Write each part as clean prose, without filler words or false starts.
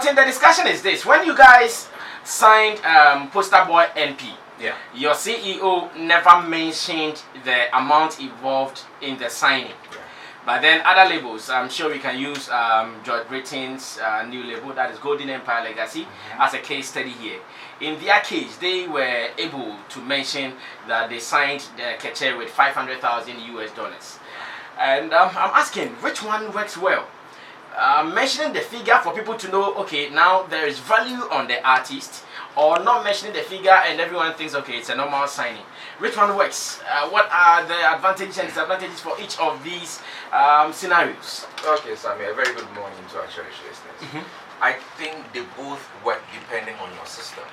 Martin, the discussion is this. When you guys signed Poster Boy NP, yeah, your CEO never mentioned the amount involved in the signing. Yeah. But then other labels, I'm sure we can use George Britain's new label, that is Golden Empire Legacy, as a case study here. In their case, they were able to mention that they signed the Keche with $500,000. And I'm asking, which one works well? Mentioning the figure for people to know, okay, now there is value on the artist, or not mentioning the figure and everyone thinks, okay, it's a normal signing. Which one works? What are the advantages and disadvantages for each of these scenarios? Okay, Sammy, a very good morning to our cherished listeners. I think they both work depending on your system.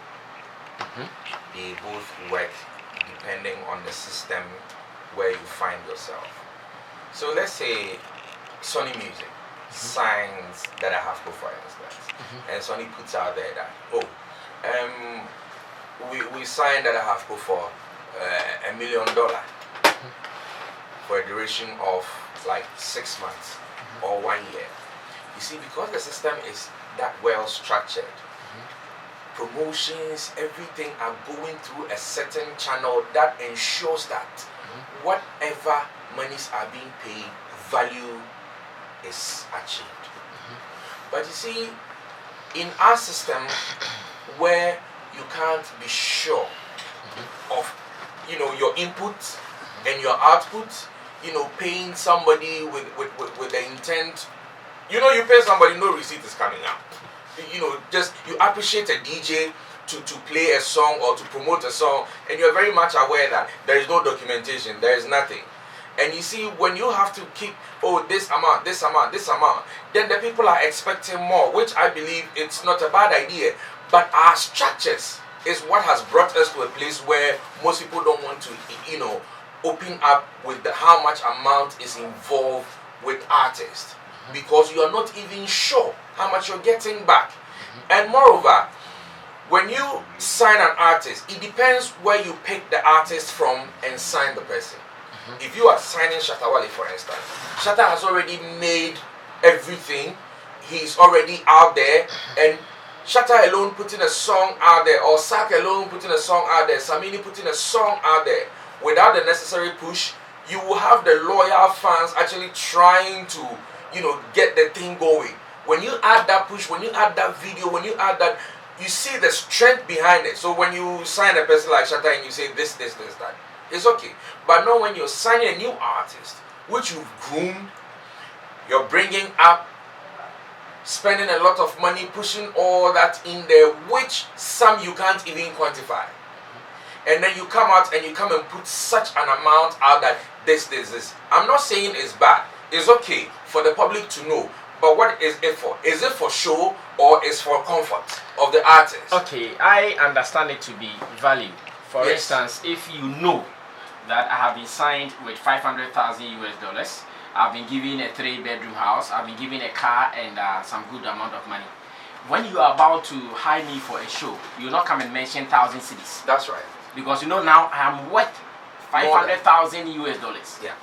They both work depending on the system where you find yourself. So let's say Sony Music signs that I have put, for instance, and Sony puts out there that, we signed that I have put for $1 million for a duration of like 6 months or 1 year. You see, because the system is that well structured, promotions, everything are going through a certain channel that ensures that whatever monies are being paid, value is achieved. But you see, in our system where you can't be sure of your input and your output, paying somebody with the intent, you pay somebody, no receipt is coming out. Just you appreciate a DJ to play a song or to promote a song, and you're very much aware that there is no documentation, there is nothing. And you see, when you have to keep, this amount, then the people are expecting more, which I believe it's not a bad idea. But our structures is what has brought us to a place where most people don't want to, open up with how much amount is involved with artists, because you are not even sure how much you're getting back. And moreover, when you sign an artist, it depends where you pick the artist from and sign the person. If you are signing Shatta Wale, for instance, Shatta has already made everything. He's already out there, and Shatta alone putting a song out there, or Sak alone putting a song out there, Samini putting a song out there, without the necessary push, you will have the loyal fans actually trying to, get the thing going. When you add that push, when you add that video, when you add that, you see the strength behind it. So when you sign a person like Shatta and you say this, that, it's okay. But not when you're signing a new artist, which you've groomed, you're bringing up, spending a lot of money, pushing all that in there, which some you can't even quantify. And then you come out and you come and put such an amount out that this. I'm not saying it's bad. It's okay for the public to know. But what is it for? Is it for show or is for comfort of the artist? Okay, I understand it to be value. For instance, if you know that I have been signed with $500,000, I've been given a 3-bedroom house, I've been given a car and some good amount of money. When you are about to hire me for a show, you'll not come and mention 1,000 cities. That's right. Because now I am worth $500,000. Yeah.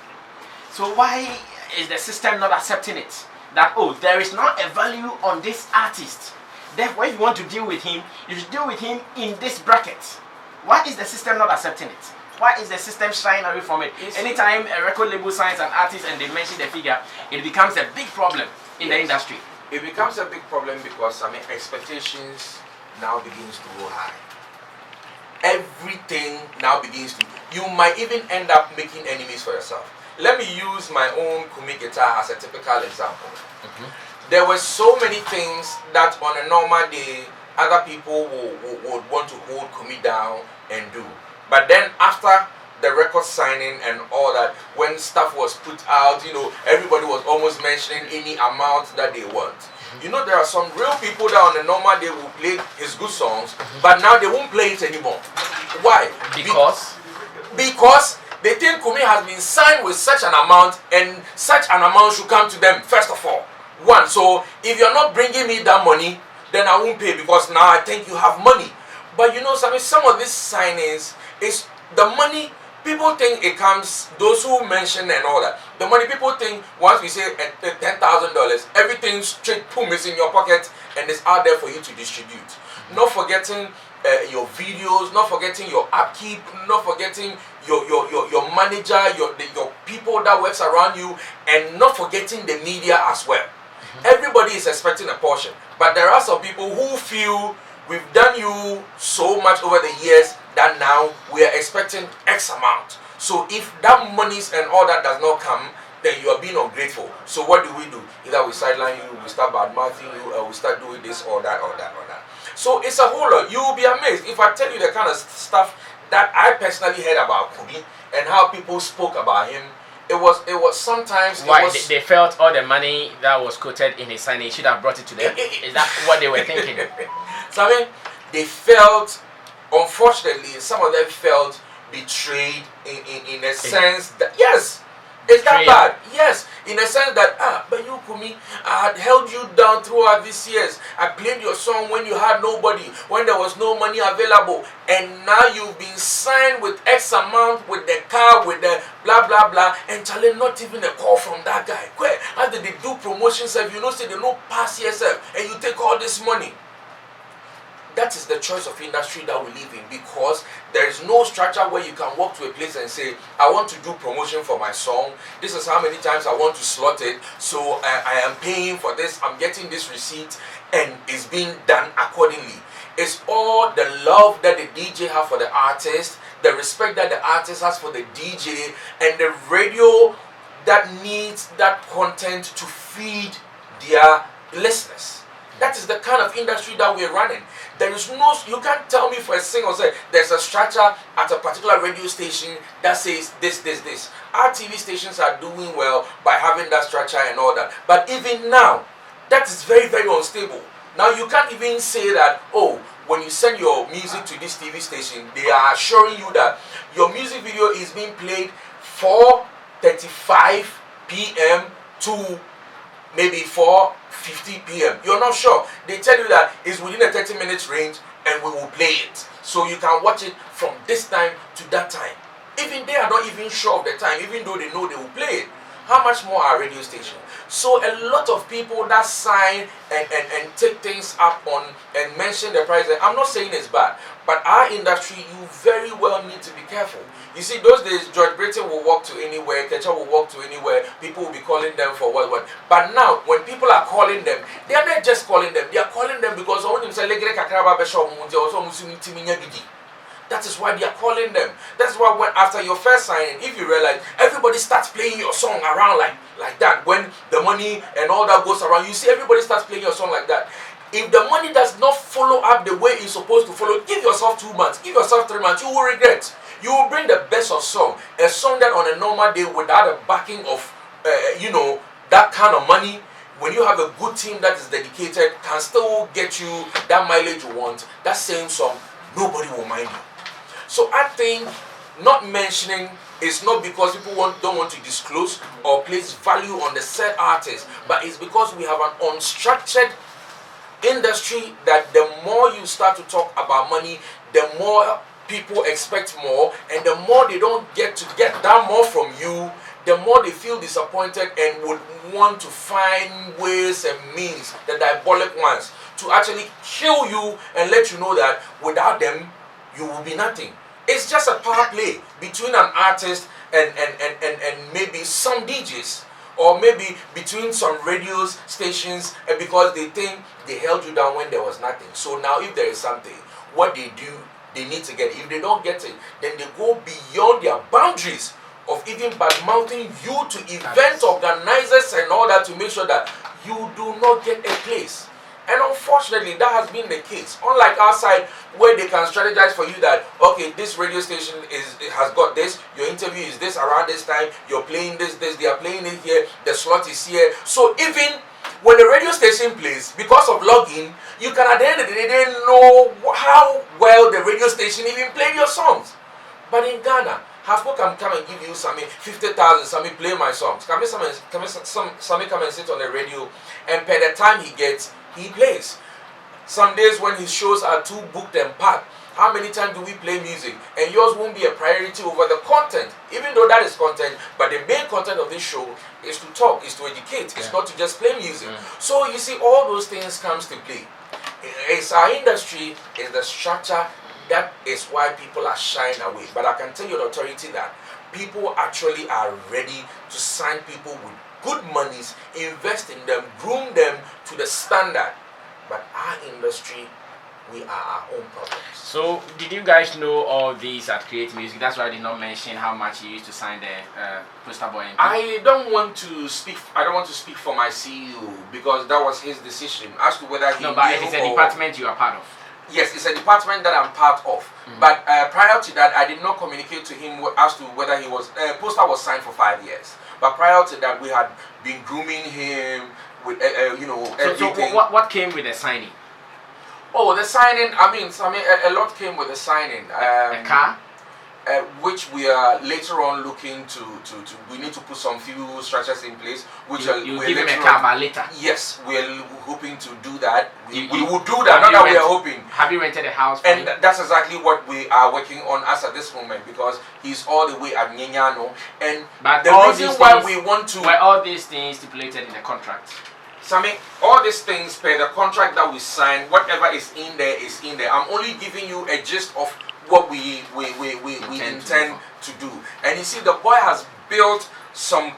So why is the system not accepting it? That there is not a value on this artist. Therefore, if you want to deal with him, you should deal with him in this bracket. Why is the system not accepting it? Why is the system shying away from it? Anytime a record label signs an artist and they mention the figure, it becomes a big problem in the industry. It becomes a big problem because expectations now begins to go high. Everything now begins to. You might even end up making enemies for yourself. Let me use my own Kumi guitar as a typical example. There were so many things that on a normal day other people would want to hold Kumi down and do. But then after the record signing and all that, when stuff was put out, everybody was almost mentioning any amount that they want. There are some real people that on a normal day will play his good songs, but now they won't play it anymore. Why? Because they think Kumi has been signed with such an amount, and such an amount should come to them first of all. One, so if you're not bringing me that money, then I won't pay because now I think you have money. But some of these signings is the money People think it comes, those who mention and all that, the money, people think once we say $10,000, everything straight boom is in your pocket and it's out there for you to distribute. Not forgetting your videos, not forgetting your upkeep, not forgetting your manager, your people that works around you, and not forgetting the media as well. Everybody is expecting a portion, but there are some people who feel we've done you so much over the years that now we are expecting X amount. So if that monies and all that does not come, then you are being ungrateful. So what do? Either we sideline you, we start badmouthing you, or we start doing this or that or that or that. So it's a whole lot. You will be amazed if I tell you the kind of stuff that I personally heard about Kubi and how people spoke about him. It was sometimes. Why they felt all the money that was quoted in his signing should have brought it to them? Is that what they were thinking? So I mean, they felt, unfortunately, some of them felt betrayed in a sense that, yes, it's that bad. Yes, in a sense that, but you, Kumi, I had held you down throughout these years. I played your song when you had nobody, when there was no money available, and now you've been signed with X amount, with the car, with the blah blah blah, and challenge not even a call from that guy. Where after they do promotions, if you know, say they no pass yourself, and you take all this money. That is the choice of industry that we live in, because there is no structure where you can walk to a place and say, I want to do promotion for my song. This is how many times I want to slot it. So I am paying for this. I'm getting this receipt, and it's being done accordingly. It's all the love that the DJ has for the artist, the respect that the artist has for the DJ, and the radio that needs that content to feed their listeners. That is the kind of industry that we're running. There is no, you can't tell me for a single say there's a structure at a particular radio station that says this. Our TV stations are doing well by having that structure and all that. But even now, that is very, very unstable. Now you can't even say that, oh, when you send your music to this TV station, they are assuring you that your music video is being played 4:35 p.m. to maybe 4:50 p.m. You're not sure. They tell you that it's within a 30 minutes range and we will play it. So you can watch it from this time to that time. Even they are not even sure of the time, even though they know they will play it. How much more our radio station? So a lot of people that sign and take things up on and mention the price. I'm not saying it's bad, but our industry, you very well need to be careful. You see, those days, George Brayton will walk to anywhere, Keche will walk to anywhere, people will be calling them for what. But now, when people are calling them, they are not just calling them, they are calling them because that is why they are calling them. That's why when after your first signing, if you realize everybody starts playing your song around like that, when the money and all that goes around, you see everybody starts playing your song like that. If the money does not follow up the way it's supposed to follow, give yourself 2 months, give yourself 3 months, you will regret. You will bring the best of song, a song that on a normal day without a backing of, that kind of money, when you have a good team that is dedicated, can still get you that mileage you want, that same song, nobody will mind you. So I think not mentioning is not because people don't want to disclose or place value on the said artist, but it's because we have an unstructured industry that the more you start to talk about money, the more people expect more, and the more they don't get that more from you, the more they feel disappointed and would want to find ways and means, the diabolic ones, to actually kill you and let you know that without them you will be nothing. It's just a power play between an artist and maybe some DJs, or maybe between some radio stations, and because they think they held you down when there was nothing. So now if there is something, what they do, they need to get it. If they don't get it, then they go beyond their boundaries of even bad-mouthing you to event organizers and all that to make sure that you do not get a place. And unfortunately, that has been the case. Unlike outside, where they can strategize for you that, okay, this radio station has got this, your interview is this around this time, you're playing this, they are playing it here, the slot is here. So even when the radio station plays, because of login, you can at the end of the day, they know how well the radio station even played your songs. But in Ghana, Haspo can come and give you some 50,000, some play my songs. Some come and sit on the radio, and by the time he gets, he plays. Some days when his shows are too booked and packed, How many times do we play music? And yours won't be a priority over the content, even though that is content. But the main content of this show is to talk, is to educate. It's not to just play music. So you see, all those things comes to play. It's our industry, it's the structure. That is why people are shying away. But I can tell you with authority that people actually are ready to sign people with good monies, invest in them, groom them to the standard. But our industry, we are our own problems. So, did you guys know all these at Create Music? That's why I did not mention how much you used to sign the poster boy. I don't want to speak. I don't want to speak for my CEO because that was his decision as to whether he. No, but it's a department you are part of. Yes, it's a department that I'm part of. But prior to that, I did not communicate to him as to whether he was. Poster was signed for 5 years. But prior to that, we had been grooming him with everything. So what came with the signing? Oh, the signing. I mean, a lot came with the signing. A car? Which we are later on looking to we need to put some few structures in place. Which you give him a car but later. Yes, we're hoping to do that. We will do that. Not that we are hoping. Have you rented a house? And that's exactly what we are working on as at this moment, because he's all the way at Nyenyano. And but the reason why we want to. Were all these things stipulated in the contract? Sammy, all these things per the contract that we signed, whatever is in there is in there. I'm only giving you a gist of what we intend to do. And you see, the boy has built some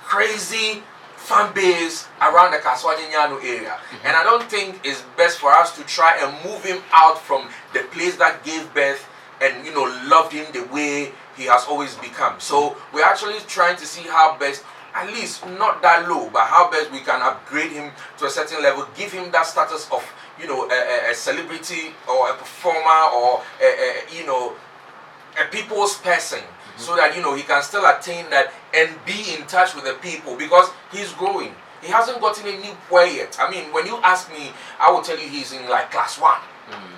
crazy fan base around the Kaswanyanyano area. And I don't think it's best for us to try and move him out from the place that gave birth and loved him the way he has always become. So we're actually trying to see how best, at least not that low, but how best we can upgrade him to a certain level, give him that status of a celebrity or a performer or a people's person, so that he can still attain that and be in touch with the people, because he's growing. He hasn't gotten anywhere yet. I mean, when you ask me, I will tell you he's in like class 1.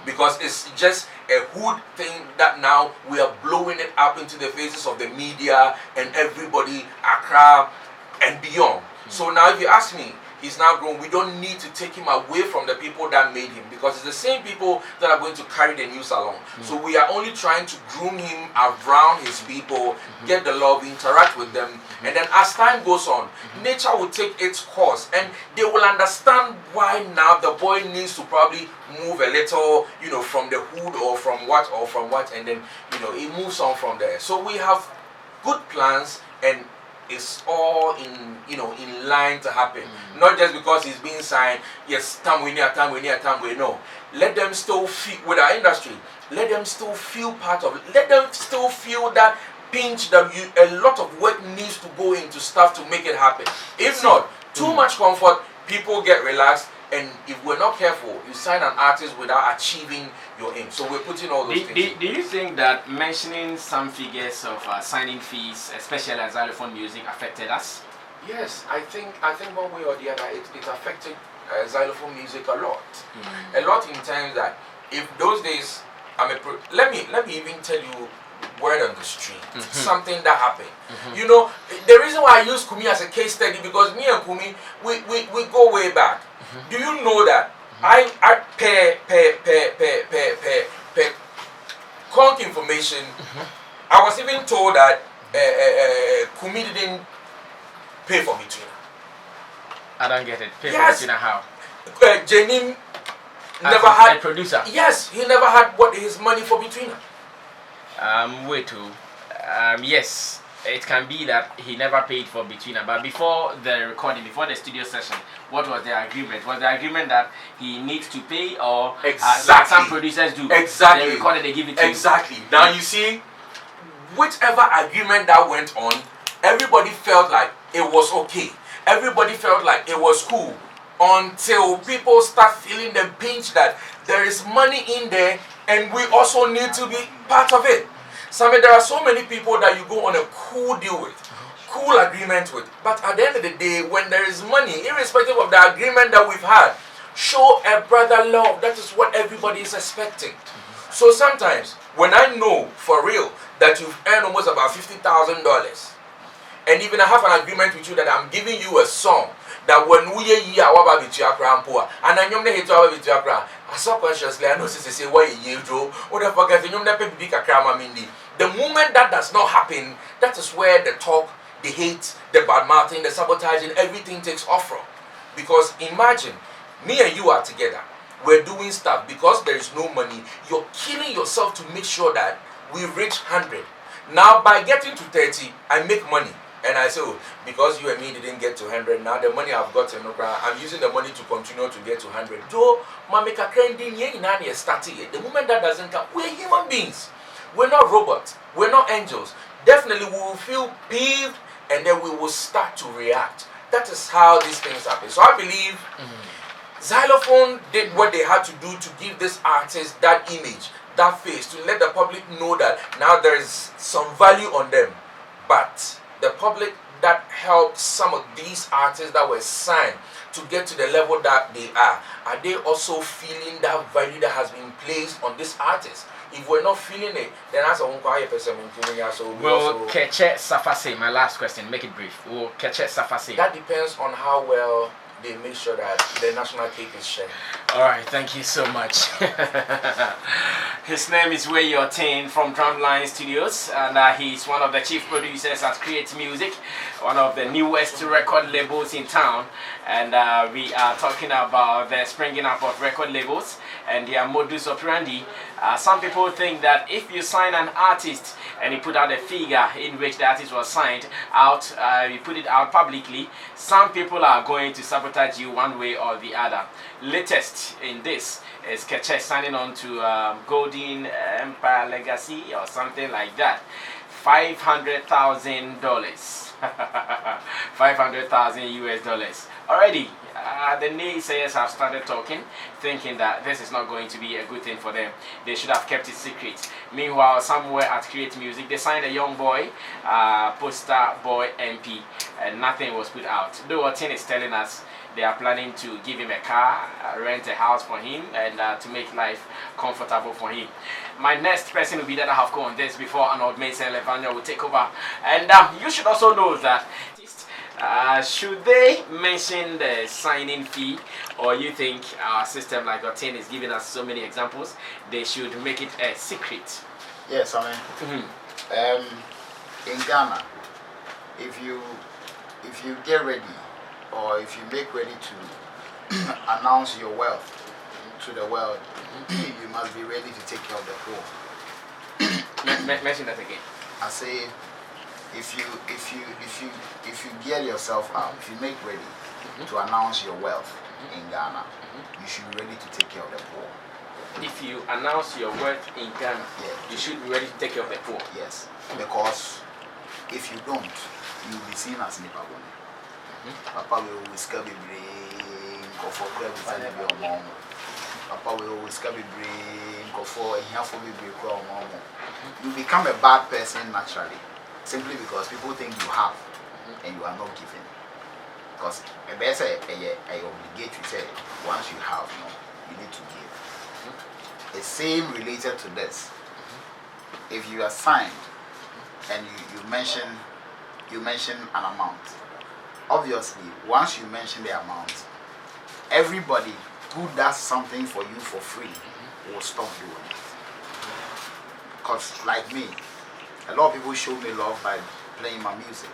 Because it's just a hood thing that now we are blowing it up into the faces of the media and everybody, Accra and beyond. So now if you ask me, he's now grown. We don't need to take him away from the people that made him, because it's the same people that are going to carry the news along. So we are only trying to groom him around his people, get the love, interact with them, and then as time goes on, nature will take its course, and they will understand why now the boy needs to probably move a little, from the hood or from what, and then he moves on from there. So we have good plans, and it's all in line to happen. Not just because he's being signed, yes, time we no. Let them still feel with our industry. Let them still feel part of it. Let them still feel that pinch that a lot of work needs to go into stuff to make it happen. If not, too much comfort, people get relaxed. And if we're not careful, you sign an artist without achieving your aim. So we're putting all those things. Do you think that mentioning some figures of signing fees, especially as xylophone music, affected us? Yes, I think one way or the other, it affected xylophone music a lot. A lot in terms that if those days, let me even tell you word on the street, something that happened. The reason why I use Kumi as a case study, because me and Kumi, we go way back. Do you know that I pay conk information? I was even told that Kumi didn't pay for Between. I don't get it. Pay Yes. for Between how? Jenim never had a producer. Yes, he never had his money for Between. Yes, it can be that he never paid for Betweener, but before the recording, before the studio session, what was the agreement? Was the agreement that he needs to pay, or like some producers do? Exactly. They record it, they give it to Exactly. Now you see, whichever agreement that went on, everybody felt like it was okay. Everybody felt like it was cool, until people start feeling the pinch that there is money in there and we also need to be part of it. There are so many people that you go on a cool deal with, cool agreement with, but at the end of the day, when there is money, irrespective of the agreement that we've had, show a brother love. That is what everybody is expecting. So sometimes, when I know for real that you've earned almost about $50,000, and even I have an agreement with you that I'm giving you a song, that when we subconsciously, I know since say why you do, what the fuck is you never be kakrama mindi. The moment that does not happen, that is where the talk, the hate, the bad mouthing, the sabotaging, everything takes off from. Because imagine, me and you are together, we're doing stuff because there is no money. You're killing yourself to make sure that we reach 100. Now by getting to 30, I make money. And I say, oh, because you and me didn't get to 100, now the money I've gotten, I'm using the money to continue to get to 100. Though, the moment that doesn't come, we're human beings. We're not robots. We're not angels. Definitely, we will feel peeved and then we will start to react. That is how these things happen. So I believe Xylophone did what they had to do to give this artist that image, that face, to let the public know that now there is some value on them. But the public that helped some of these artists that were signed to get to the level that they are they also feeling that value that has been placed on this artist? If we're not feeling it, then that's a quiet person. Will Keche suffer? My last question, make it brief. Will Keche suffer? That depends on how well they make sure that the national cake is shared. All right, thank you so much. His name is Way Yotin from Drumline Studios, and he's one of the chief producers at Create Music, one of the newest record labels in town. And we are talking about the springing up of record labels and their modus operandi. Some people think that if you sign an artist and you put out a figure in which the artist was signed out, you put it out publicly, some people are going to sabotage you one way or the other. Latest in this is Keche signing on to Golden Empire Legacy or something like that. $500,000. $500,000 already. The naysayers have started talking, thinking that this is not going to be a good thing for them. They should have kept it secret. Meanwhile, somewhere at Create Music, they signed a young boy, poster boy MP, and nothing was put out. Though Otin is telling us they are planning to give him a car, rent a house for him, and to make life comfortable for him. My next person will be that I have gone this before Arnold Mason Levania will take over. And you should also know that should they mention the signing fee, or you think our system like Otin is giving us so many examples, they should make it a secret? Yes, I mean, in Ghana, if you get ready, or if you make ready to announce your wealth to the world, you must be ready to take care of the poor. Mention that again. I say, if you gear yourself up, if you make ready to announce your wealth in Ghana, you should be ready to take care of the poor. If you announce your wealth in Ghana, you should be ready to take care of the poor. Yes, because if you don't, you will be seen as Nipabone. Papa will always be brain, go for crab with your mom. Papa will always be brain, go for a half of mom. You become a bad person naturally, simply because people think you have and you are not giving. Because a better I obligate you say once you have, you need to give. The same related to this. If you are signed and you mention an amount. Obviously, once you mention the amount, everybody who does something for you for free will stop doing it. Because like me, a lot of people show me love by playing my music.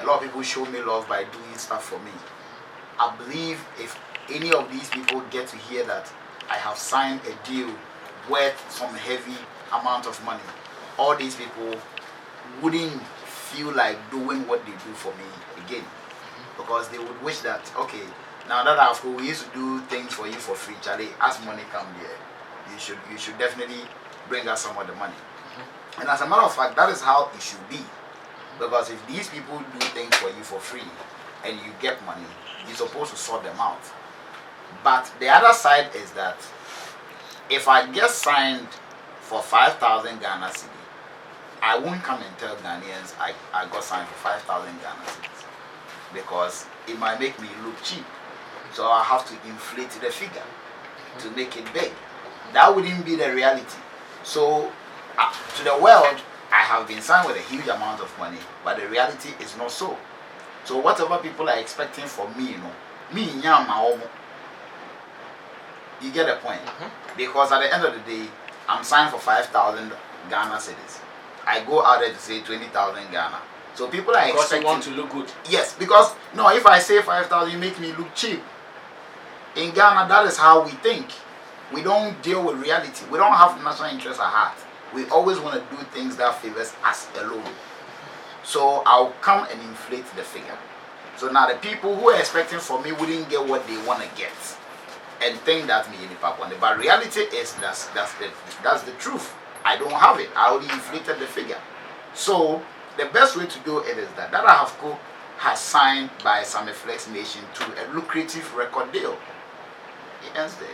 A lot of people show me love by doing stuff for me. I believe if any of these people get to hear that I have signed a deal worth some heavy amount of money, all these people wouldn't feel like doing what they do for me again. Because they would wish that, okay, now that we used to do things for you for free, Charlie, as money come here, you should definitely bring us some of the money. And as a matter of fact, that is how it should be. Because if these people do things for you for free and you get money, you're supposed to sort them out. But the other side is that if I get signed for 5,000 Ghana cedi, I won't come and tell Ghanaians I got signed for 5,000 Ghana cedis. Because it might make me look cheap. So I have to inflate the figure to make it big. That wouldn't be the reality. So to the world, I have been signed with a huge amount of money, but the reality is not so. So whatever people are expecting from me, me nyama omo. You get the point? Because at the end of the day, I'm signed for 5,000 Ghana cedis. I go out there to say 20,000 Ghana. So people are because expecting. You want to look good. Yes, because no, if I say 5,000, you make me look cheap. In Ghana, that is how we think. We don't deal with reality. We don't have national interest at heart. We always want to do things that favors us alone. So I'll come and inflate the figure. So now the people who are expecting from me wouldn't get what they want to get, and think that me in the pap. But reality is that's the truth. I don't have it. I only inflated the figure. So the best way to do it is that AHAFCO has signed by Samiflex Nation to a lucrative record deal. It ends there.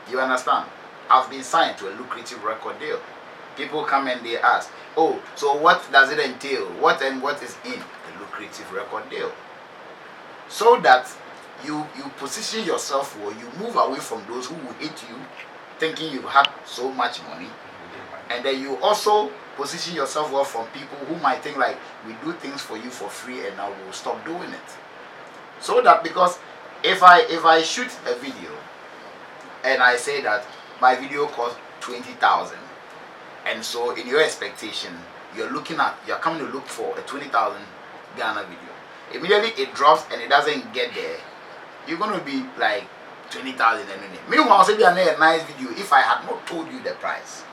You understand? I've been signed to a lucrative record deal. People come and they ask, oh, so what does it entail? What is in the lucrative record deal? So that you position yourself well, you move away from those who will hate you, thinking you've had so much money. And then you also position yourself well from people who might think like, we do things for you for free and now we'll stop doing it. So that, because if I shoot a video and I say that my video costs 20,000, and so in your expectation, you're coming to look for a 20,000 Ghana video. Immediately it drops and it doesn't get there, you're going to be like 20,000 and meanwhile, say a nice video if I had not told you the price.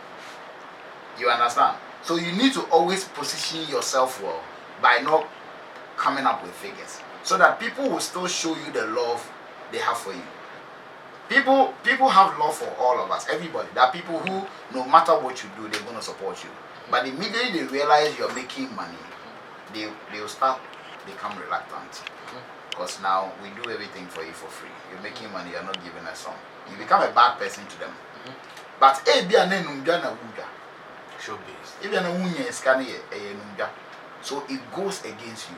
You understand? So you need to always position yourself well by not coming up with figures, so that people will still show you the love they have for you. People have love for all of us, everybody. There are people who, no matter what you do, they're going to support you. But immediately they realize you're making money, they'll start become reluctant. Because now we do everything for you for free. You're making money, you're not giving us some. You become a bad person to them. But so it goes against you.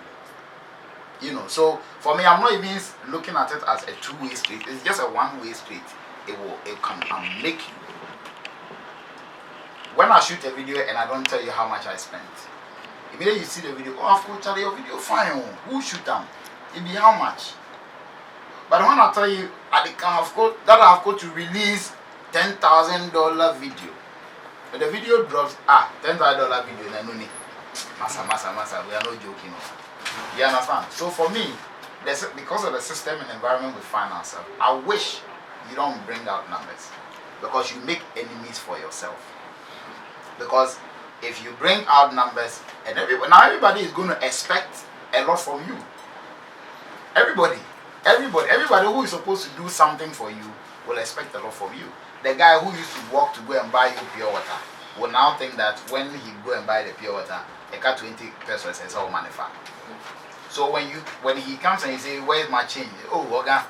You know, so for me, I'm not even looking at it as a two-way street. It's just a one-way street. It can make you. When I shoot a video and I don't tell you how much I spent, immediately you see the video, oh, of course, Charlie, your video fine. Who shoot them? It be how much? But when I tell you, I have got to release $10,000 video. But the video drops, $10,000 video, massa, we are not joking. You understand? So for me, because of the system and environment we find ourselves, I wish you don't bring out numbers, because you make enemies for yourself. Because if you bring out numbers, and everybody is going to expect a lot from you. Everybody who is supposed to do something for you will expect a lot from you. The guy who used to walk to go and buy you pure water will now think that when he go and buy the pure water, he got 20 pesos and all money. So when he comes and he say, where's my change? Oh, Oga,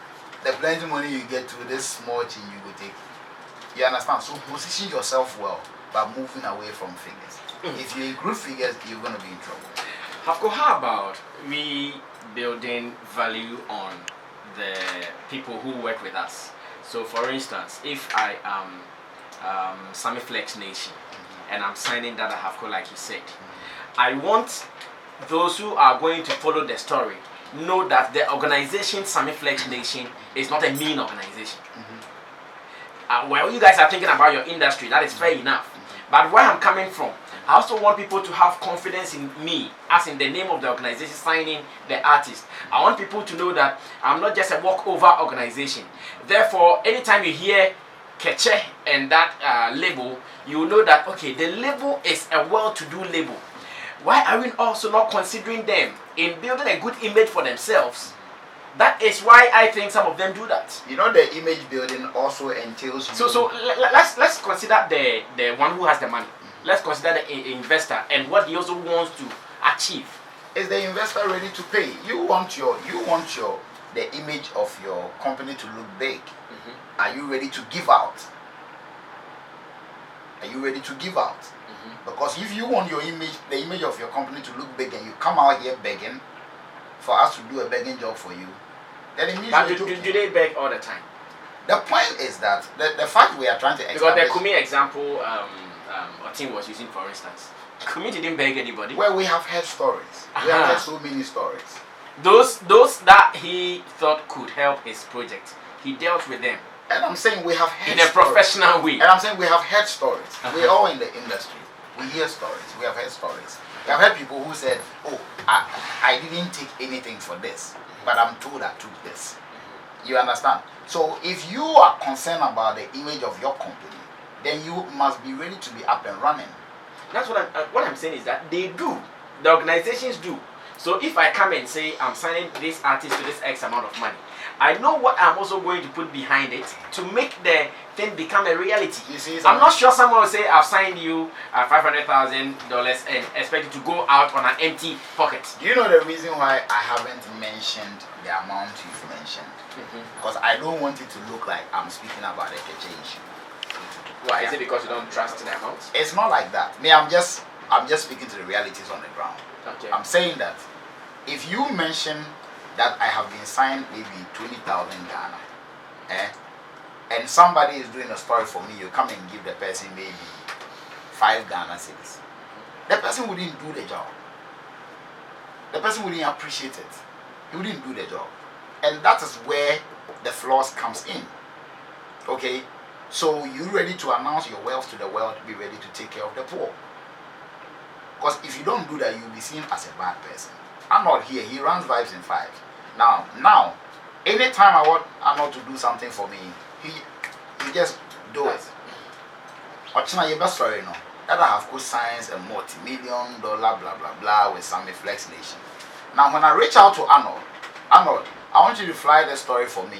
the plenty money you get to this small change you go take. You understand? So position yourself well by moving away from figures. If you include figures, you're going to be in trouble. How about we building value on the people who work with us? So for instance, if I am Samiflex Nation and I'm signing that AHAFCO, like you said, I want those who are going to follow the story know that the organization Samiflex Nation is not a mean organization. Well, you guys are thinking about your industry, that is fair enough. But where I'm coming from, I also want people to have confidence in me, as in the name of the organization signing the artist. I want people to know that I'm not just a walkover organization. Therefore, anytime you hear Keche and that label, you will know that, okay, the label is a well-to-do label. Why are we also not considering them in building a good image for themselves? That is why I think some of them do that. You know, the image building also entails. So let's consider the one who has the money. Let's consider the investor and what he also wants to achieve. Is the investor ready to pay? You want the image of your company to look big. Are you ready to give out? Are you ready to give out? Because if you want your image, the image of your company to look big, and you come out here begging for us to do a begging job for you, then it means do they beg all the time? The point is that the fact we are trying to establish. Because the Kumi example, Otin was using, for instance, Kumi didn't beg anybody. Well, we have heard stories. We have heard so many stories. Those that he thought could help his project, he dealt with them. And I'm saying we have heard in a professional way. And I'm saying we have heard stories. We're all in the industry. We hear stories. We have heard stories. We have heard people who said, oh, I didn't take anything for this, but I'm told I took this. You understand? So if you are concerned about the image of your company, then you must be ready to be up and running. That's what I'm saying is that they do. The organizations do. So if I come and say I'm signing this artist to this X amount of money, I know what I'm also going to put behind it to make the thing become a reality. You see, I'm not sure someone will say I've signed you $500,000 and expect you to go out on an empty pocket. Do you know the reason why I haven't mentioned the amount you've mentioned? Because I don't want it to look like I'm speaking about a Keche issue. Why? Is it because you don't trust the amount? It's not like that. Me, I'm just speaking to the realities on the ground. Okay. I'm saying that if you mention that I have been signed maybe 20,000 Ghana, and somebody is doing a story for me, you come and give the person maybe 5 Ghana cedis. The person wouldn't do the job. The person wouldn't appreciate it. He wouldn't do the job. And that is where the flaws comes in. Okay? So you ready to announce your wealth to the world, be ready to take care of the poor. Because if you don't do that, you'll be seen as a bad person. Arnold here, he runs Vibes in 5. Now, anytime I want Arnold to do something for me, he just do it. Ochina, you best story, no? That I have co-signs a multi-million dollar blah blah blah with some Flex Nation. Now, when I reach out to Arnold, I want you to fly the story for me.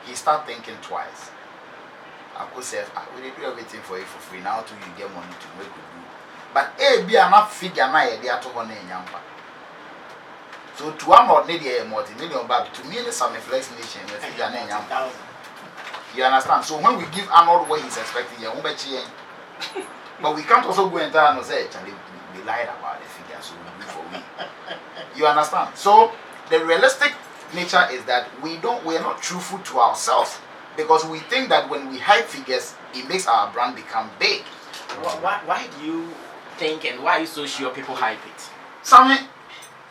He start thinking twice. I could say, we do everything for you for free. Now, till you get money to make good do. But be enough figure now, they are to one in Yampa. So to Arnold, need a multi-million back. To me, some Flex Nation, you understand? So when we give Arnold what he's expecting, but we can't also go and tell and say, we lied about the figure, so we do for we. You understand? So the realistic nature is that we're not truthful to ourselves, because we think that when we hide figures, it makes our brand become big. Why do you think, and why are you so sure people hype it? Sammy,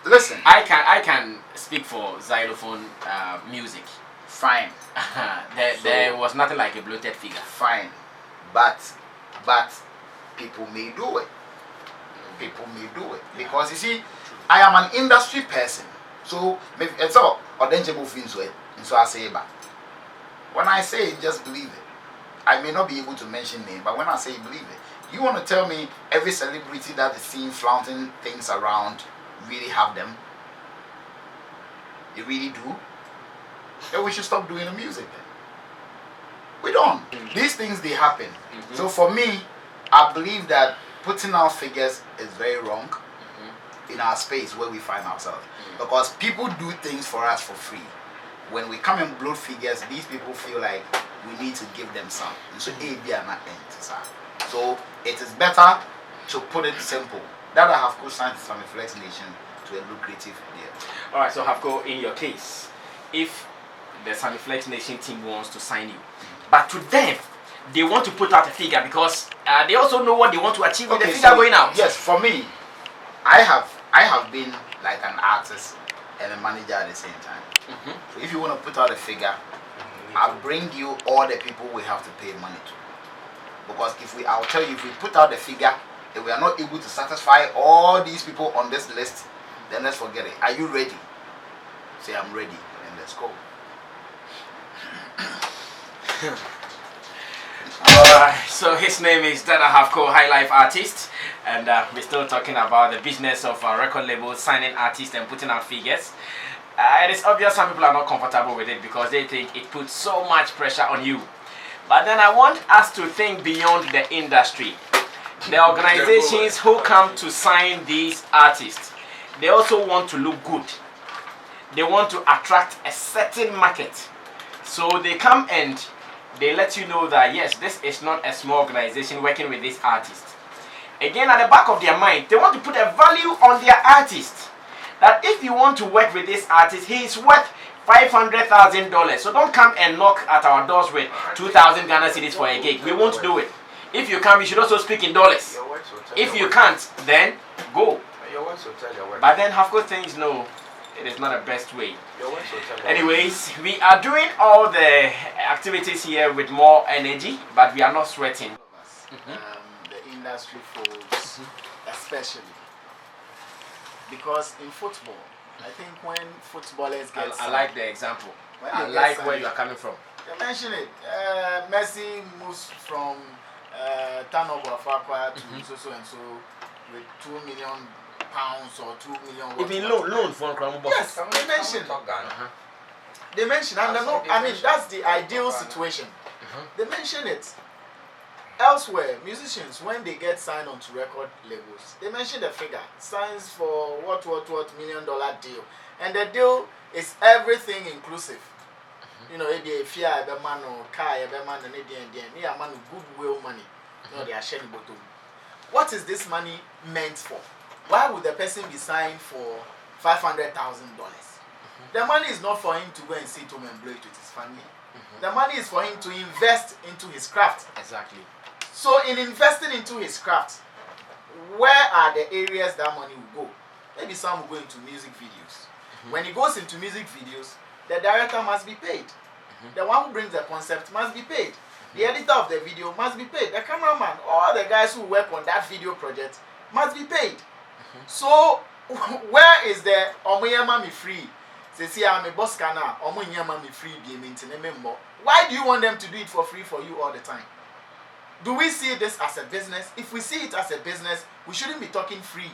listen. I can speak for xylophone music. Fine. There was nothing like a bloated figure. Fine. But people may do it. People may do it. Because you see, I am an industry person. So it's all audienceable things so I say but when I say it, just believe it. I may not be able to mention name, but when I say believe it, you want to tell me every celebrity that is seen flaunting things around really have them? They really do? Then we should stop doing the music then. We don't. These things, they happen. So for me, I believe that putting out figures is very wrong in our space where we find ourselves. Because people do things for us for free. When we come and bloat figures, these people feel like we need to give them some. And so A, B, and end. So it is better to put it simple. That I have co-signed some Flex Nation to a lucrative deal. Alright, so Havko, in your case, if the Flex Nation team wants to sign you, but to them, they want to put out a figure because they also know what they want to achieve with the figure going out. Yes, for me, I have been like an artist and a manager at the same time. So if you want to put out a figure, I'll bring you all the people we have to pay money to. Because I'll tell you, if we put out the figure and we are not able to satisfy all these people on this list, then let's forget it. Are you ready? Say I'm ready, and let's go. So his name is Dada Havko, High Life artist, and we're still talking about the business of record labels, signing artists and putting out figures. It is obvious some people are not comfortable with it because they think it puts so much pressure on you. But then I want us to think beyond the industry. The organizations who come to sign these artists, they also want to look good. They want to attract a certain market. So they come and they let you know that yes, this is not a small organization working with this artist. Again, at the back of their mind, they want to put a value on their artist. That if you want to work with this artist, he is worth $500,000. So don't come and knock at our doors with 2,000 Ghana cedis for a gig. We won't do it. If you come, you should also speak in dollars. If you can't, then go. But then Havko thinks no. it is not the best way. Your words will tell you. Anyways, we are doing all the activities here with more energy, but we are not sweating. The industry folks, especially because in football, I think when footballers get I like the example. when I they like get where signed, you are coming from. you mention it. Messi moves from Tanobo Afakwa to so and so with £2 million or 2 million. Even loan for Kramu. Yes, they mentioned. They mention, and I mean that's the ideal situation. They mention it. Elsewhere, musicians, when they get signed onto record labels, they mention the figure. Signs for what $1 million deal. And the deal is everything inclusive. You know, maybe a fear, a man or car, a man, and a man with goodwill money. You know, they are sharing bottom. What is this money meant for? Why would the person be signed for $500,000? The money is not for him to go and sit home and blow it with his family. The money is for him to invest into his craft. Exactly. So in investing into his craft, where are the areas that money will go? Maybe some will go into music videos. When he goes into music videos, the director must be paid. The one who brings the concept must be paid. The editor of the video must be paid. The cameraman, all the guys who work on that video project must be paid. So where is the Omuyama me free? Say, see, I'm a boss kana, Omuyama me free, be a member. Why do you want them to do it for free for you all the time? Do we see this as a business? If we see it as a business, we shouldn't be talking free.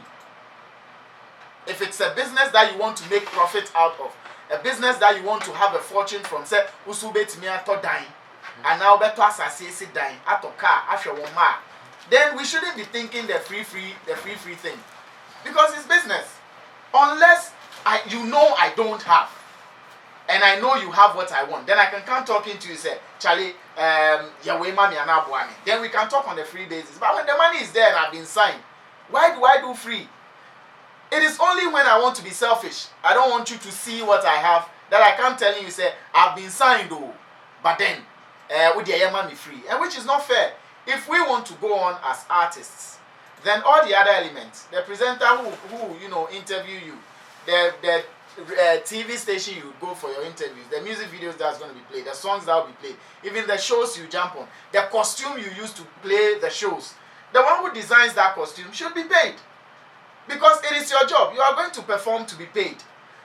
If it's a business that you want to make profit out of, a business that you want to have a fortune from, say, usubet me ato dying, and now beto assassin dying, ato car, after one ma, then we shouldn't be thinking the free thing. Because it's business. Unless you know I don't have, and I know you have what I want, then I can come talking to you, say, Charlie, then we can talk on a free basis. But when the money is there and I've been signed, why do I do free? It is only when I want to be selfish, I don't want you to see what I have, that I can't tell you, say, I've been signed though, but then, with the money free, and which is not fair. If we want to go on as artists, then all the other elements, the presenter who you know interview you, the TV station you go for your interviews, the music videos that's going to be played, the songs that will be played, even the shows you jump on, the costume you use to play the shows, the one who designs that costume should be paid. Because it is your job. You are going to perform to be paid.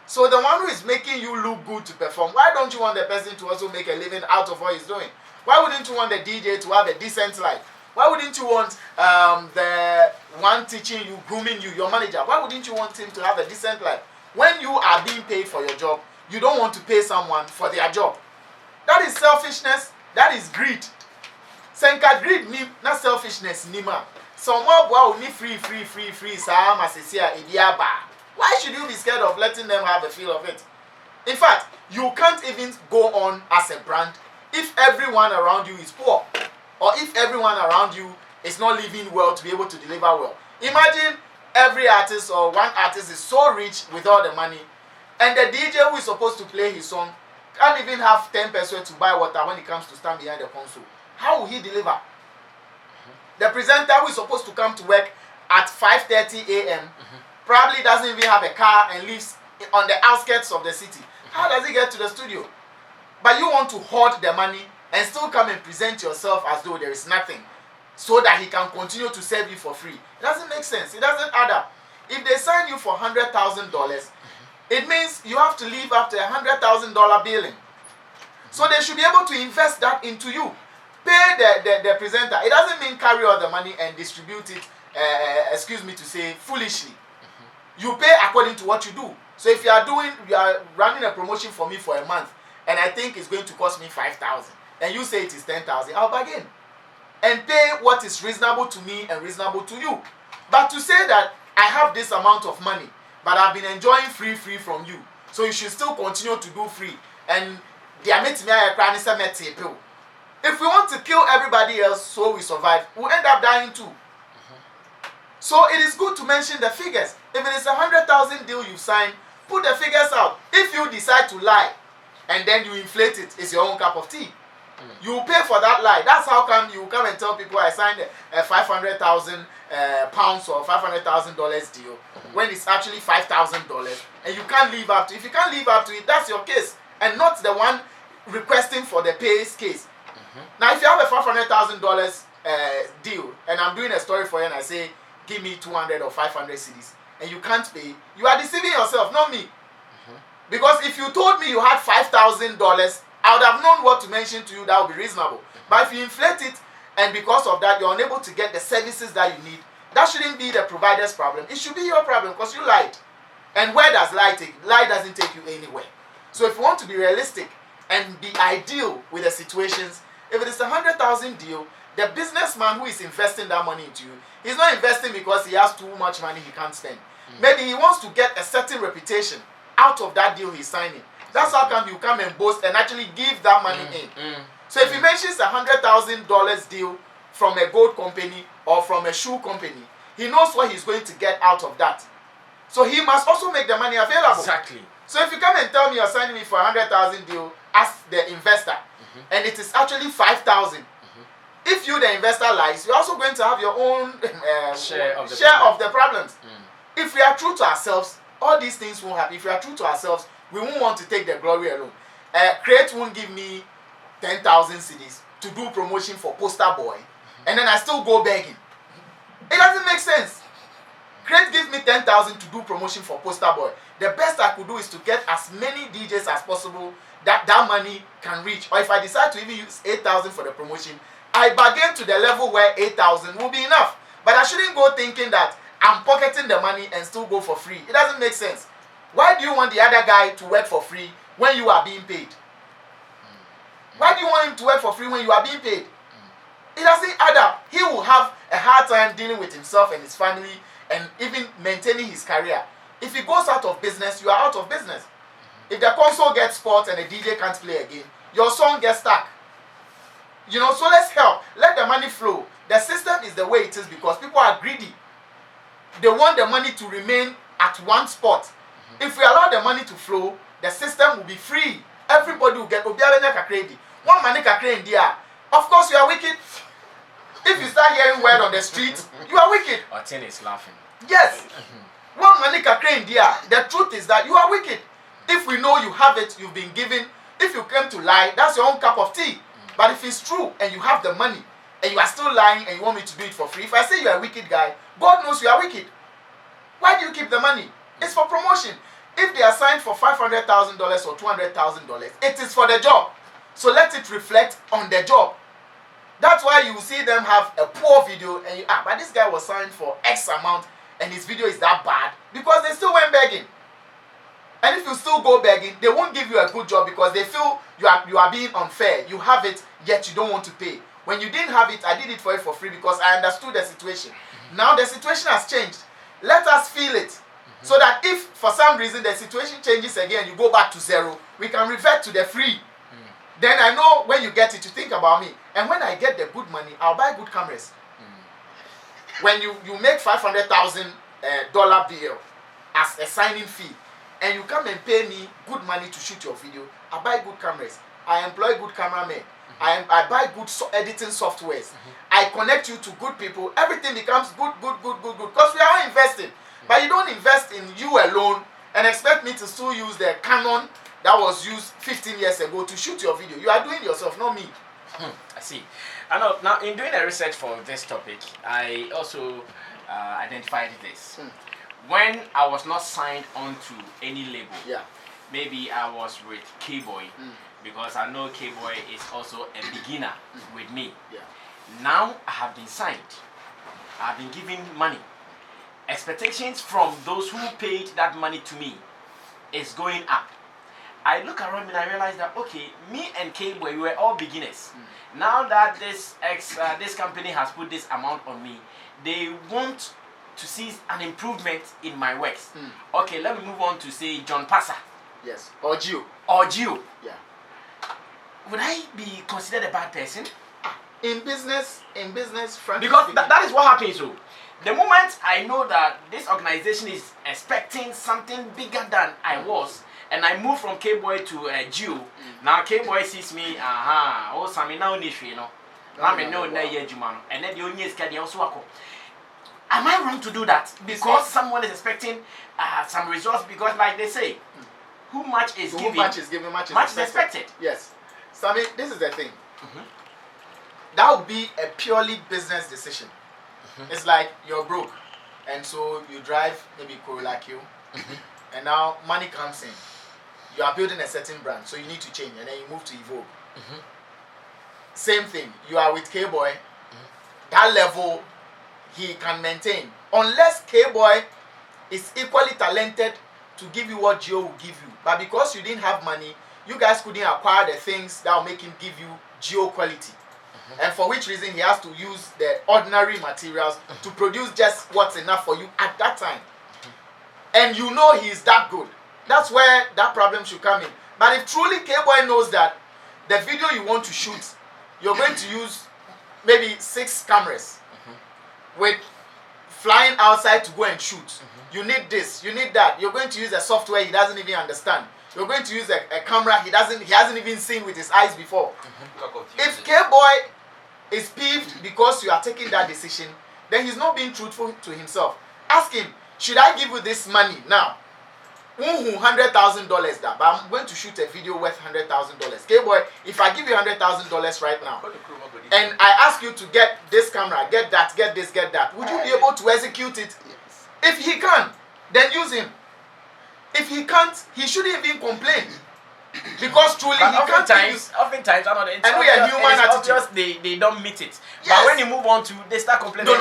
So the one who is making you look good to perform, why don't you want the person to also make a living out of what he's doing? Why wouldn't you want the DJ to have a decent life? Why wouldn't you want the one teaching you, grooming you, your manager? Why wouldn't you want him to have a decent life? When you are being paid for your job, you don't want to pay someone for their job. That is selfishness. That is greed. Senka greed ni na selfishness ni ma. Someone who need free. Why should you be scared of letting them have a feel of it? In fact, you can't even go on as a brand if everyone around you is poor, or if everyone around you is not living well to be able to deliver well. Imagine every artist or one artist is so rich with all the money, and the DJ who is supposed to play his song can't even have 10 pesos to buy water when it comes to stand behind the console. How will he deliver? The presenter who is supposed to come to work at 5:30 a.m. probably doesn't even have a car and lives on the outskirts of the city. How does he get to the studio? But you want to hoard the money and still come and present yourself as though there is nothing, so that he can continue to serve you for free. It doesn't make sense. It doesn't add up. If they sign you for $100,000, it means you have to live after $100,000 billing. So they should be able to invest that into you. Pay the presenter. It doesn't mean carry all the money and distribute it, excuse me to say, foolishly. You pay according to what you do. So if you are running a promotion for me for a month, and I think it's going to cost me 5,000, and you say it is 10,000, I'll bargain and pay what is reasonable to me and reasonable to you. But to say that I have this amount of money, but I've been enjoying free from you, so you should still continue to do free, and if we want to kill everybody else so we survive, we'll end up dying too. So it is good to mention the figures. If it is 100,000 deal you sign, put the figures out. If you decide to lie and then you inflate it, it's your own cup of tea. You pay for that lie. That's how come you come and tell people I signed a 500,000 pounds or $500,000 deal when it's actually $5,000 and you can't live up to it. If you can't live up to it, that's your case and not the one requesting for the pay's case. Now, if you have a $500,000 deal and I'm doing a story for you and I say, give me 200 or 500 cedis and you can't pay, you are deceiving yourself, not me. Because if you told me you had $5,000, I would have known what to mention to you that would be reasonable. But if you inflate it and because of that you're unable to get the services that you need, that shouldn't be the provider's problem. It should be your problem because you lied. And where does lie take? Lie doesn't take you anywhere. So if you want to be realistic and be ideal with the situations, if it is a 100,000 deal, the businessman who is investing that money into you, he's not investing because he has too much money he can't spend. Maybe he wants to get a certain reputation out of that deal he's signing. That's how come you come and boast and actually give that money in. So if he mentions a $100,000 deal from a gold company or from a shoe company, he knows what he's going to get out of that. So he must also make the money available. Exactly. So if you come and tell me you're signing me for a 100,000 deal as the investor, and it is actually 5,000, if you, the investor, lies, you're also going to have your own share of the problems. If we are true to ourselves, all these things won't happen. If we are true to ourselves, we won't want to take the glory alone. Create won't give me 10,000 cedis to do promotion for poster boy, and then I still go begging. It doesn't make sense. Create gives me 10,000 to do promotion for poster boy. The best I could do is to get as many DJs as possible that money can reach. Or if I decide to even use 8,000 for the promotion, I bargain to the level where 8,000 will be enough. But I shouldn't go thinking that I'm pocketing the money and still go for free. It doesn't make sense. Why do you want the other guy to work for free when you are being paid? Why do you want him to work for free when you are being paid? It doesn't add up. He will have a hard time dealing with himself and his family and even maintaining his career. If he goes out of business, you are out of business. If the console gets spoiled and the DJ can't play again, your song gets stuck. You know, so let's help. Let the money flow. The system is the way it is because people are greedy. They want the money to remain at one spot. If we allow the money to flow, the system will be free. Everybody will get credit. One money in there. Of course, you are wicked. If you start hearing word on the street, you are wicked. Otin is laughing. Yes. One money in there. The truth is that you are wicked. If we know you have it, you've been given. If you came to lie, that's your own cup of tea. But if it's true and you have the money and you are still lying and you want me to do it for free, if I say you are a wicked guy, God knows you are wicked. Why do you keep the money? It's for promotion. If they are signed for $500,000 or $200,000, it is for the job. So let it reflect on the job. That's why you see them have a poor video and but this guy was signed for X amount and his video is that bad because they still went begging. And if you still go begging, they won't give you a good job because they feel you are being unfair. You have it, yet you don't want to pay. When you didn't have it, I did it for you for free because I understood the situation. Now the situation has changed. Let us feel it. So that if for some reason the situation changes again, you go back to zero, we can revert to the free. Then I know when you get it, you think about me. And when I get the good money, I'll buy good cameras. When you make $500,000 bill as a signing fee, and you come and pay me good money to shoot your video, I buy good cameras. I employ good cameramen. I buy good editing softwares. I connect you to good people. Everything becomes good. Because we are all investing. But you don't invest in you alone and expect me to still use the Canon that was used 15 years ago to shoot your video. You are doing yourself, not me. I see. I know. Now, in doing the research for this topic, I also identified this. When I was not signed onto any label, maybe I was with K-Boy, because I know K-Boy is also a beginner with me. Now I have been signed. I have been given money. Expectations from those who paid that money to me is going up. I look around me and I realize that, okay, me and K-Boy, we were all beginners. Now that this company has put this amount on me, they want to see an improvement in my works. Okay, let me move on to say John Passer. Yes. Or Gio. Yeah. Would I be considered a bad person? In business, frankly. Because that is what happens. So, the moment I know that this organization is expecting something bigger than I was, and I move from K-Boy to Geo. Now K-Boy sees me, oh, Sammy now you know. And then the only is also. Am I wrong to do that? Because someone is expecting some results, because like they say, who much is given, much is given, much is expected. Yes. Sammy, this is the thing. That would be a purely business decision. It's like you're broke, and so you drive maybe Corolla Q, and now money comes in. You are building a certain brand, so you need to change, and then you move to Evoke. Same thing. You are with K-Boy. That level he can maintain, unless K-Boy is equally talented to give you what Geo will give you. But because you didn't have money, you guys couldn't acquire the things that will make him give you Geo quality. And for which reason he has to use the ordinary materials to produce just what's enough for you at that time. And you know he is that good. That's where that problem should come in. But if truly K-Boy knows that the video you want to shoot, you're going to use maybe 6 cameras with flying outside to go and shoot. You need this, you need that. You're going to use a software he doesn't even understand. You're going to use a camera he hasn't even seen with his eyes before. If K-Boy is peeved because you are taking that decision, then he's not being truthful to himself. Ask him, should I give you this money now? $100,000 that, but I'm going to shoot a video worth $100,000. K-Boy, if I give you $100,000 right now, and I ask you to get this camera, get that, get this, get that, would you be able to execute it? Yes. If he can, then use him. If he can't, he shouldn't even complain. Because truly but he can't use. oftentimes, I know it's and we are human attitude. They don't meet it. Yes. But when you move on to, they start complaining.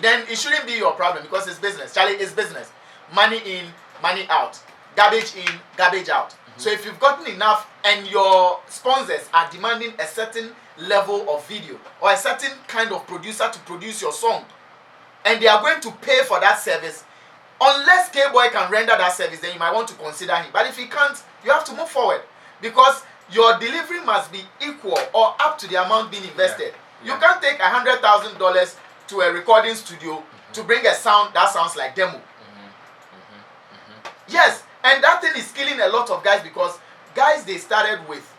Then it shouldn't be your problem, because it's business. Charlie, it's business. Money in, money out. Garbage in, garbage out. So if you've gotten enough and your sponsors are demanding a certain level of video or a certain kind of producer to produce your song, and they are going to pay for that service, unless K-Boy can render that service, then you might want to consider him. But if he can't, you have to move forward, because your delivery must be equal or up to the amount being invested. You can't take $100,000 to a recording studio to bring a sound that sounds like demo. Yes, and that thing is killing a lot of guys, because guys they started with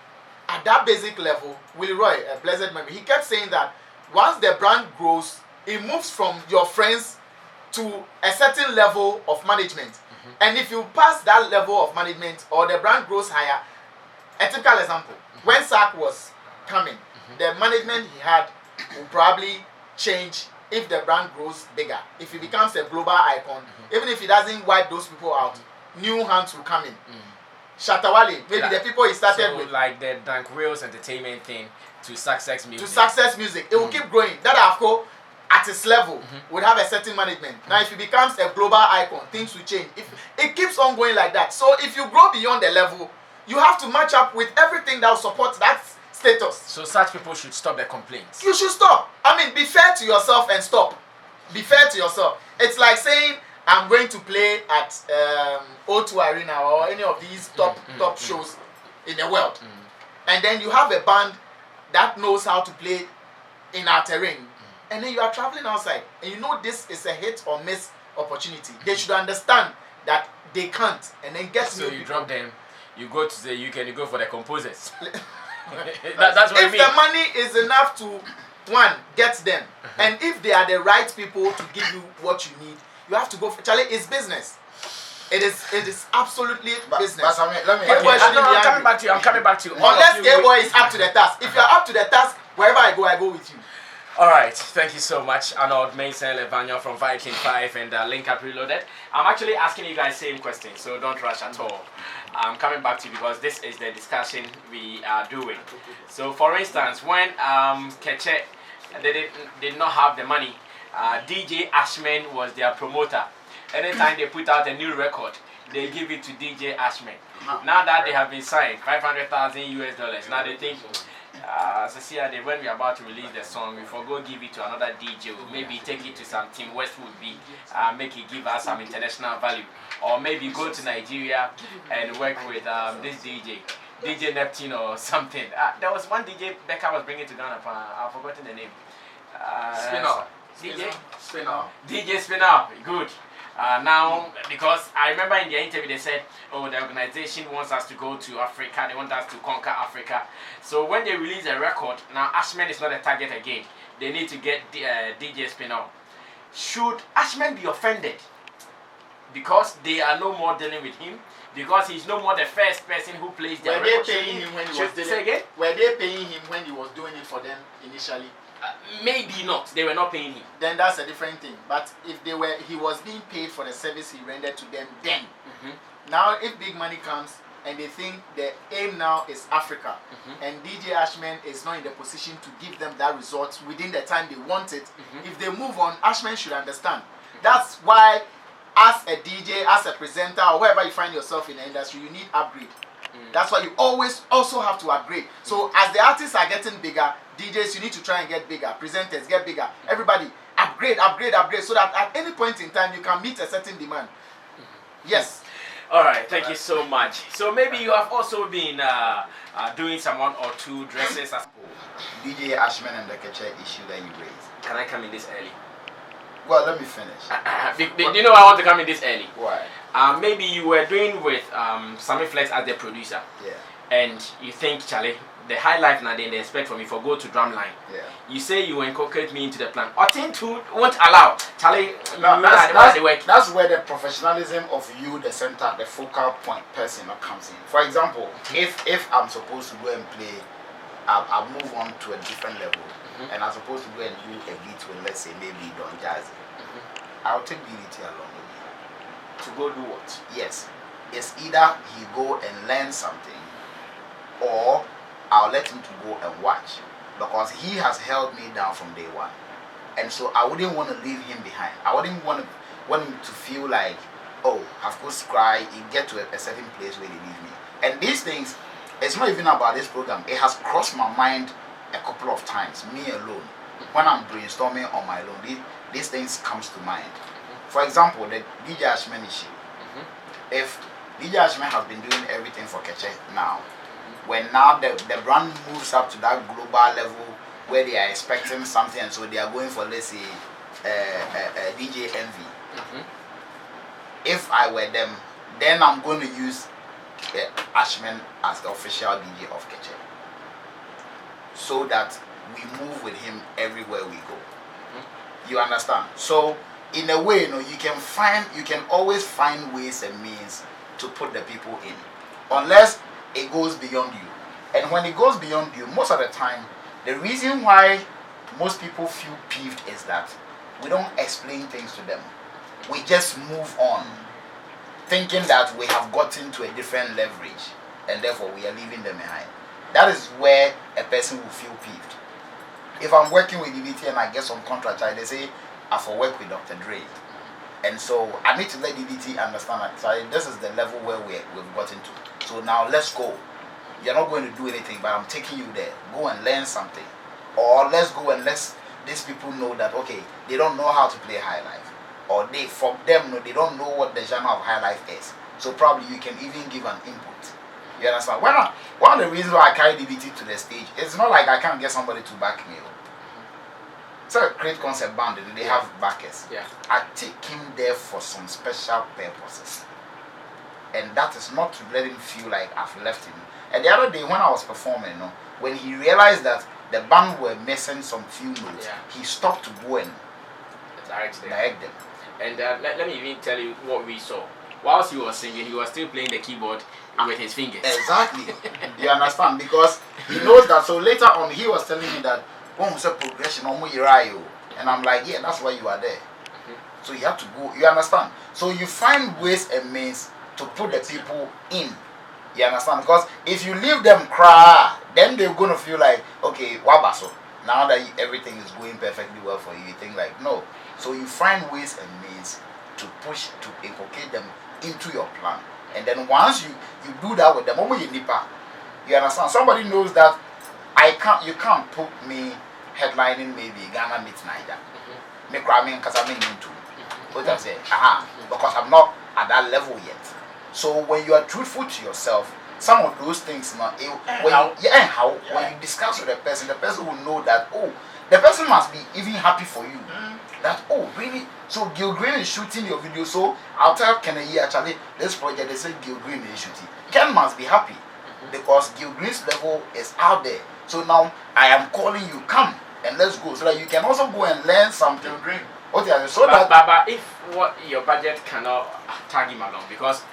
at that basic level. Willie Roy, a blessed memory, he kept saying that once the brand grows, it moves from your friends to a certain level of management. And if you pass that level of management, or the brand grows higher, a typical example, when Sark was coming, the management he had will probably change if the brand grows bigger. If he becomes a global icon, even if he doesn't wipe those people out, new hands will come in. Shatawale, maybe the people he started with, like the Dank Wheels Entertainment thing to Success Music. It will keep growing. That Afco, at its level, would have a certain management. Now, if he becomes a global icon, things will change. If it keeps on going like that. So, if you grow beyond the level, you have to match up with everything that will support that status. So, such people should stop their complaints. You should stop. I mean, be fair to yourself and stop. Be fair to yourself. It's like saying, I'm going to play at O2 Arena or any of these top shows in the world. And then you have a band that knows how to play in our terrain. And then you are traveling outside. And you know this is a hit or miss opportunity. They should understand that they can't. And then get so you drop them. You go to the UK and you go for the composers. That's what if the money is enough to, one, get them. And if they are the right people to give you what you need, you have to go for Charlie. It's business. It is absolutely business. But let me. I'm coming back to you. Unless K-Boy is up to the task. If you are up to the task, wherever I go with you. All right, thank you so much, Arnold Mason Levanya from Viking 5 and Link Up Reloaded. I'm actually asking you guys same question, so don't rush at all. I'm coming back to you because this is the discussion we are doing. So, for instance, when Keche they did not have the money, DJ Ashman was their promoter. Anytime they put out a new record, they give it to DJ Ashman. Now that they have been signed, $500,000 US. Now they think, when we're about to release the song, we forgo give it to another DJ, or maybe take it to some Team Westwood B, make it give us some international value, or maybe go to Nigeria and work with this DJ Neptune or something. There was one DJ Becca was bringing to Ghana, I've forgotten the name. Spinner. DJ Spinner. DJ Spinner, good. Now, because I remember in the interview they said, oh, the organization wants us to go to Africa, they want us to conquer Africa. So when they release a record, now Ashman is not a target again. They need to get DJ Spinall. Should Ashman be offended because they are no more dealing with him? Because he's no more the first person who plays their Were record. they paying him when he was doing Say again? Were they paying him when he was doing it for them initially? Maybe not. They were not paying him. Then that's a different thing. But if he was being paid for the service he rendered to them then. Now if big money comes and they think the aim now is Africa and DJ Ashman is not in the position to give them that result within the time they want it, if they move on, Ashman should understand. That's why as a DJ, as a presenter, or wherever you find yourself in the industry, you need upgrade. That's why you always also have to upgrade. So as the artists are getting bigger, DJs, you need to try and get bigger. Presenters, get bigger. Everybody, upgrade, so that at any point in time, you can meet a certain demand. Yes. All right, thank you so much. So maybe you have also been doing some 1 or 2 dresses as DJ Ashman and the Keche issue that you raised. Can I come in this early? Well, let me finish. Do you know I want to come in this early? Why? Maybe you were doing with Sammy Flex as the producer. Yeah. And you think, Charlie, the high life now they expect from me for go to drumline. Yeah. You say you incorporate me into the plan. Otin too won't allow. Charlie, No, that's where the professionalism of you, the center, the focal point person comes in. For example, if I'm supposed to go and play, I'll move on to a different level, and I'm supposed to go and do a beat with, let's say, maybe Don Jazzy. I'll take BDT along with me. to go do what? Yes. It's either he go and learn something, or I'll let him to go and watch, because he has held me down from day one, and so I wouldn't want to leave him behind. I wouldn't want him to feel like, oh, I've got to cry, he get to a certain place where he leave me. And these things, it's not even about this program. It has crossed my mind a couple of times, me alone. When I'm brainstorming on my own, these things comes to mind. For example, the DJ Ashman issue. If DJ Ashman has been doing everything for Keche now, when now the brand moves up to that global level where they are expecting something, and so they are going for, let's say, DJ Envy. If I were them, then I'm going to use Ashman as the official DJ of Keche, so that we move with him everywhere we go. You understand? So in a way, you can always find ways and means to put the people in, unless it goes beyond you. And when it goes beyond you, most of the time, the reason why most people feel peeved is that we don't explain things to them. We just move on, thinking that we have gotten to a different leverage, and therefore we are leaving them behind. That is where a person will feel peeved. If I'm working with DBT and I get some contract, they say, I for work with Dr. Dre. And so I need to let DBT understand that, so this is the level where we've gotten to. So now let's go. You're not going to do anything, but I'm taking you there. Go and learn something. Or let's go and let these people know that, okay, they don't know how to play high life. Or for them, they don't know what the genre of high life is. So probably you can even give an input. You understand? One of the reasons why I carry DBT to the stage, it's not like I can't get somebody to back me. It's a great concept band, they have backers. Yeah. I take him there for some special purposes. And that is not to let him feel like I've left him. And the other day when I was performing, when he realized that the band were missing some few notes, he stopped to go and direct them. And let me even tell you what we saw. Whilst he was singing, he was still playing the keyboard with his fingers. Exactly. You understand? Because he knows that. So later on, he was telling me that, progression, and I'm like, yeah, that's why you are there. So you have to go. You understand? So you find ways and means to put the people in. You understand? Because if you leave them cry, then they're going to feel like, okay, wabaso. Now that everything is going perfectly well for you, you think like, no. So you find ways and means to push, to inculcate them into your plan. And then once you do that with them, you understand? Somebody knows that you can't put me headlining maybe Ghana meets Niger. Me cramming because I'm into. What I say, because I'm not at that level yet. So when you are truthful to yourself, some of those things, when you discuss with the person will know that, oh, the person must be even happy for you. That, oh, really? So Gil Green is shooting your video. So I'll tell Ken actually this project, they say Gil Green is shooting. Ken must be happy because Gil Green's level is out there. So now I am calling you, come and let's go, so that you can also go and learn something. Gil Green. Okay, so but if what your budget cannot tag him along, because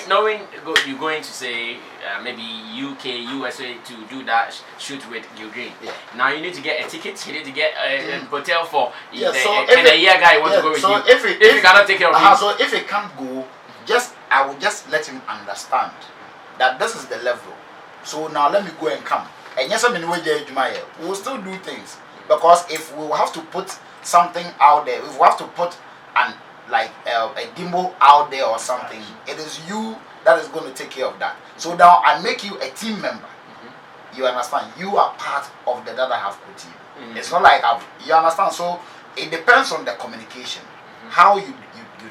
knowing you're going to say maybe UK, USA to do that shoot with Gil Green. Yeah. Now you need to get a ticket, you need to get a hotel for Yeah, a year guy wants to go with so you. If you cannot take care of him. So if it can't go, I will just let him understand that this is the level. So now let me go and come. And yes, I mean we will still do things, because if we will have to put something out there, if we have to put a gimbal out there or something, it is you that is going to take care of that. So now I make you a team member. You understand? You are part of the Dada Half Crew team. It's not like you understand. So it depends on the communication, how you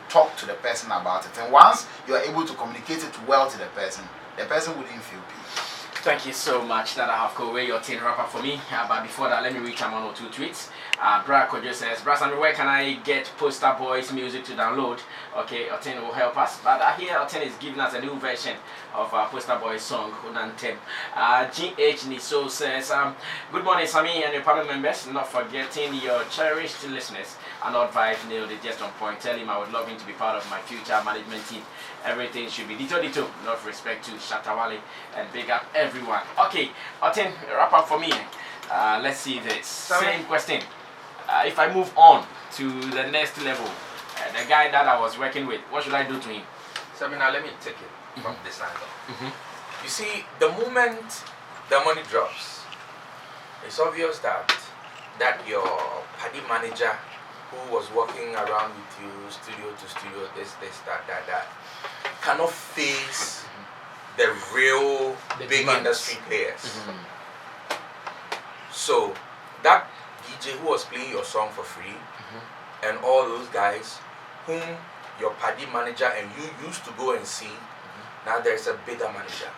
talk to the person about it. And once you are able to communicate it well to the person wouldn't feel peace. Thank you so much, Dada Half Crew. Your team wrap up for me. But before that, let me reach out 1 or 2 tweets. Brad Kojo says, Brasami, where can I get Poster Boys music to download? Okay, Otin will help us. But here Otin is giving us a new version of Poster Boys song, Unantem. GH Niso says, good morning, Sami and your panel members. Not forgetting your cherished listeners. And not Vibe nailed it just on point. Tell him I would love him to be part of my future management team. Everything should be dito. Enough respect to Shatawale and big up everyone. Okay, Otin, wrap up for me. Let's see this. Same question. If I move on to the next level, the guy that I was working with, what should I do to him? So now let me take it from this angle. You see, the moment the money drops, it's obvious that your party manager who was walking around with you, studio to studio, this, that, cannot face the real big industry players. So that DJ who was playing your song for free, and all those guys whom your party manager and you used to go and see, now there's a bigger manager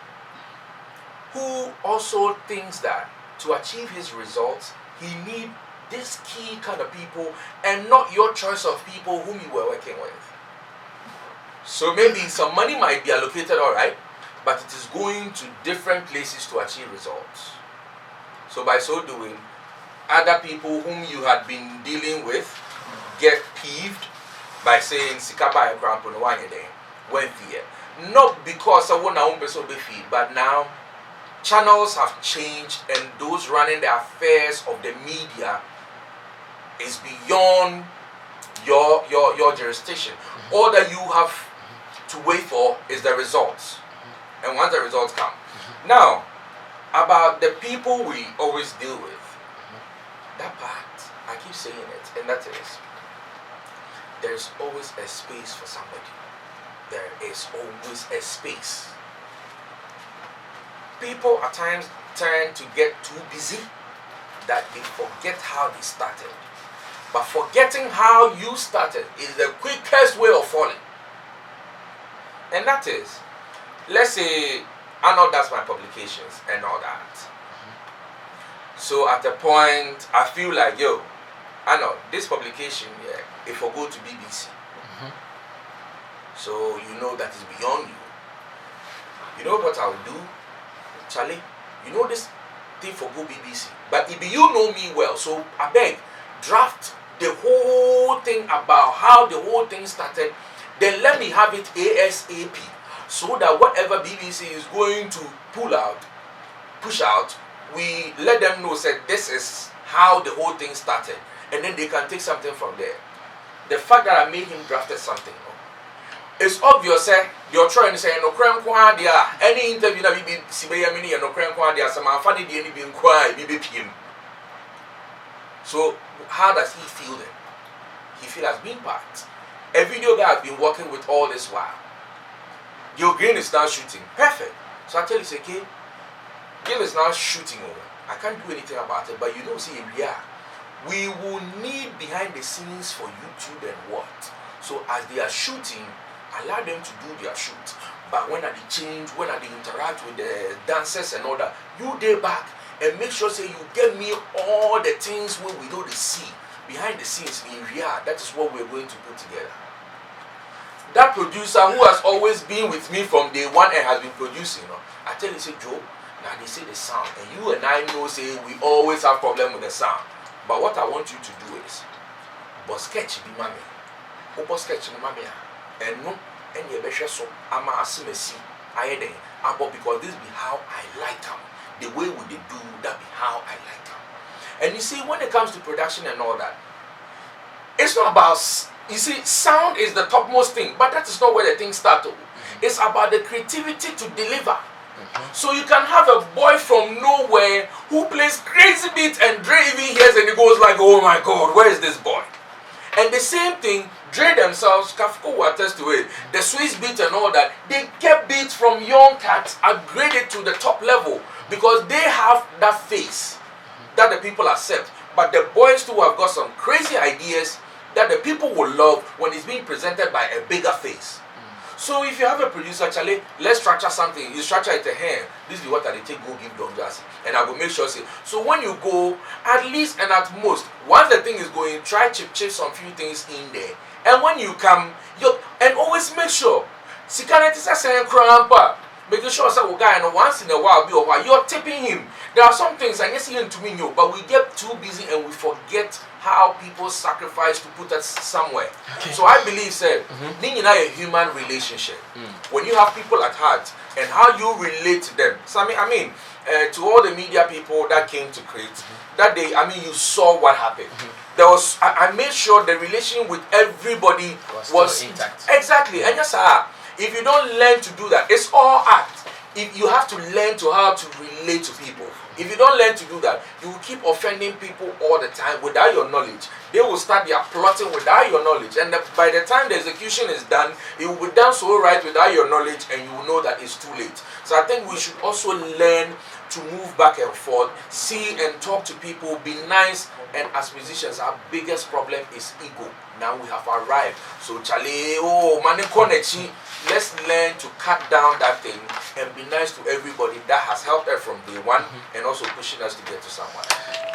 who also thinks that to achieve his results, he need this key kind of people and not your choice of people whom you were working with. So maybe some money might be allocated, all right, but it is going to different places to achieve results. So by so doing, other people whom you had been dealing with get peeved by saying Sikaba Crampon went here. Not because I want to person be feed, but now channels have changed and those running the affairs of the media is beyond your jurisdiction. All that you have to wait for is the results. And once the results come. Now, about the people we always deal with, that part, I keep saying it, and that is, there's always a space for somebody. There is always a space. People at times tend to get too busy that they forget how they started. But forgetting how you started is the quickest way of falling. And that is, let's say Arnold does my publications and all that. So at a point, I feel like, yo, Arnold, this publication, if I go to BBC, so you know that is beyond you. You know what I'll do, Charlie? You know this thing for go BBC, but if you know me well, so I beg, draft the whole thing about how the whole thing started, then let me have it ASAP, so that whatever BBC is going to push out, we let them know that this is how the whole thing started, and then they can take something from there. The fact that I made him drafted something, it's obvious that you're trying to say no crime any interview that we be Sibaya no crime some funny the any inquiry BBPM. So how does he feel then? He feels as being part. A video guy has been working with all this while. Gil Green is now shooting. Perfect. So I tell you, okay, Gil is now shooting over. I can't do anything about it, but you know, see, we will need behind the scenes for YouTube and what. So as they are shooting, allow them to do their shoot. But when they change, when they interact with the dancers and all that, you day back and make sure say you get me all the things where we don't see behind the scenes in real. That is what we're going to put together. That producer who has always been with me from day one and has been producing, I tell you, say, Joe, now they say the sound, and you and I know, say, we always have problem with the sound. But what I want you to do is, but sketch be mommy, open sketch mommy, and no, and you better so I'm a simesi, I then, because this be how I like them. The way we they do that be how I like them. And you see, when it comes to production and all that, it's not about, you see, sound is the topmost thing, but that is not where the thing starts. It's about the creativity to deliver. So you can have a boy from nowhere who plays crazy beats and Dre even hears and he goes like, oh my God, where is this boy? And the same thing, Dre themselves, Kafko will attest to it, the Swiss beat and all that, they get beats from young cats, upgraded to the top level because they have that face that the people accept. But the boys too have got some crazy ideas that the people will love when it's being presented by a bigger face. So if you have a producer, Charlie, let's structure something. You structure it to hand. This is what I take, go give Don Jazzy. And I will make sure, say, so when you go, at least and at most, once the thing is going, try chip some few things in there. And when you come, and always make sure, Sikanet is a saying crampa. Making sure some guy and once in a while be over, you're tipping him. There are some things I guess even to me, but we get too busy and we forget how people sacrifice to put us somewhere. Okay. So I believe, sir, being in a human relationship, when you have people at heart and how you relate to them. So I mean, to all the media people that came to create that day, I mean, you saw what happened. There was, I made sure the relation with everybody was intact. Exactly, and yes, if you don't learn to do that, it's all act. If you have to learn to how to relate to people. If you don't learn to do that, you will keep offending people all the time without your knowledge. They will start their plotting without your knowledge. And by the time the execution is done, it will be done so right without your knowledge and you will know that it's too late. So I think we should also learn to move back and forth, see and talk to people, be nice. And as musicians, our biggest problem is ego. Now we have arrived. So Charlie, let's learn to cut down that thing and be nice to everybody. That has helped us from day one and also pushing us to get to someone.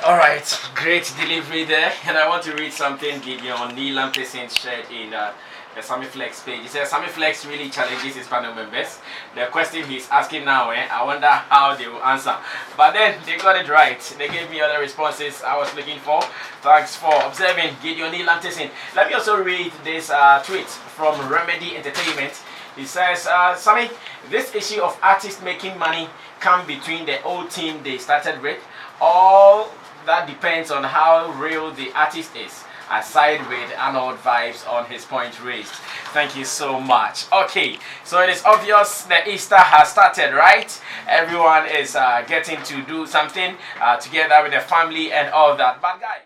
All right, great delivery there. And I want to read something Gideon Neil Ampesen shared in the Sammy Flex page. He says Sammy Flex really challenges his panel members. The question he's asking now, I wonder how they will answer. But then they got it right. They gave me other responses I was looking for. Thanks for observing, Gideon Neil Ampesen. Let me also read this tweet from Remedy Entertainment. He says, Sammy, this issue of artists making money come between the old team they started with. All that depends on how real the artist is. I side with Arnold vibes on his point raised. Thank you so much. Okay, so it is obvious that Easter has started, right? Everyone is getting to do something together with their family and all that. But guys,